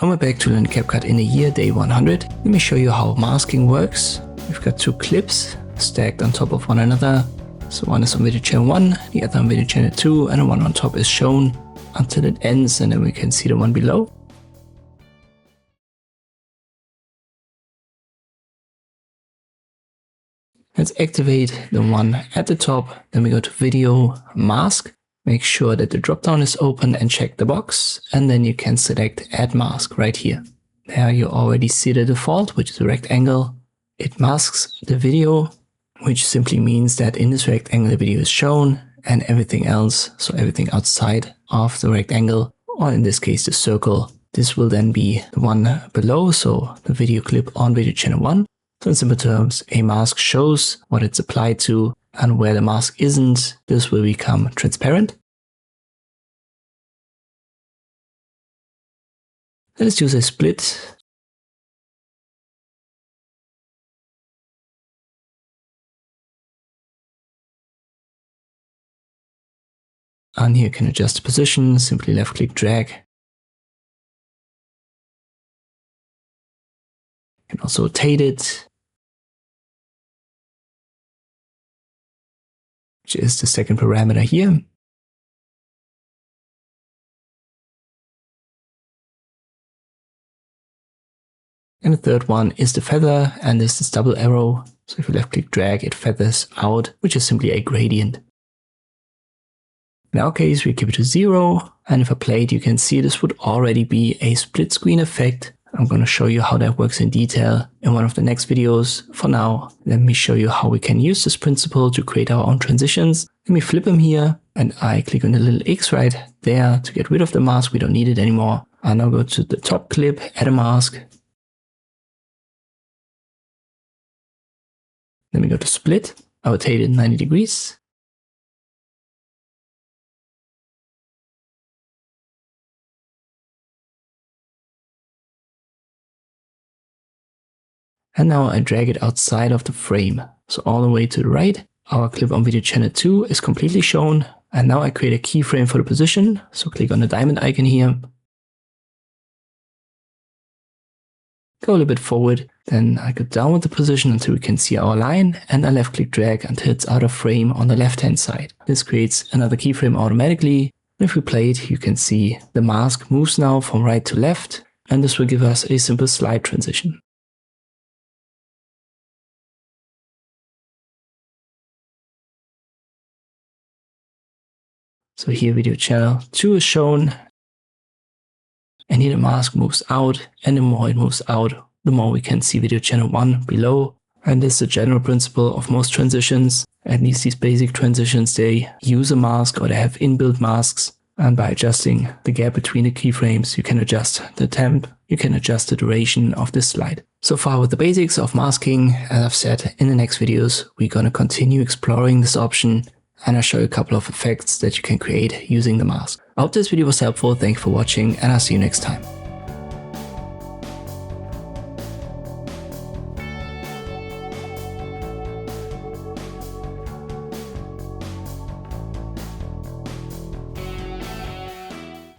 And we're back to learn CapCut in a year, day 100. Let me show you how masking works. We've got two clips stacked on top of one another. So one is on video channel 1, the other on video channel 2, and the one on top is shown until it ends, and then we can see the one below. Let's activate the one at the top. Then we go to video, mask. Make sure that the dropdown is open and check the box. And then you can select add mask right here. There you already see the default, which is a rectangle. It masks the video, which simply means that in this rectangle the video is shown and everything else, so everything outside of the rectangle, or in this case the circle, this will then be the one below, so the video clip on video channel 1. So in simple terms, a mask shows what it's applied to, and where the mask isn't, this will become transparent. Let's use a split. And here you can adjust the position, simply left click drag. You can also rotate it, which is the second parameter here. And the third one is the feather, and this is double arrow. So if you left click drag, it feathers out, which is simply a gradient. In our case, we keep it to 0. And if I play it, you can see this would already be a split screen effect. I'm going to show you how that works in detail in one of the next videos. For now, let me show you how we can use this principle to create our own transitions. Let me flip them here, and I click on the little X right there to get rid of the mask. We don't need it anymore. I'll now go to the top clip, add a mask. Then we go to split. I rotate it 90 degrees. And now I drag it outside of the frame. So all the way to the right. Our clip on video channel 2 is completely shown. And now I create a keyframe for the position. So click on the diamond icon here. Go a little bit forward. Then I go down with the position until we can see our line. And I left click drag until it's out of frame on the left hand side. This creates another keyframe automatically. And if we play it, you can see the mask moves now from right to left. And this will give us a simple slide transition. So here video channel 2 is shown, and here the mask moves out, and the more it moves out, the more we can see video channel 1 below. And this is the general principle of most transitions. At least these basic transitions, they use a mask or they have inbuilt masks. And by adjusting the gap between the keyframes, you can adjust the temp, you can adjust the duration of this slide. So far with the basics of masking. As I've said, in the next videos, we're going to continue exploring this option. And I'll show you a couple of effects that you can create using the mask. I hope this video was helpful. Thank you for watching, and I'll see you next time.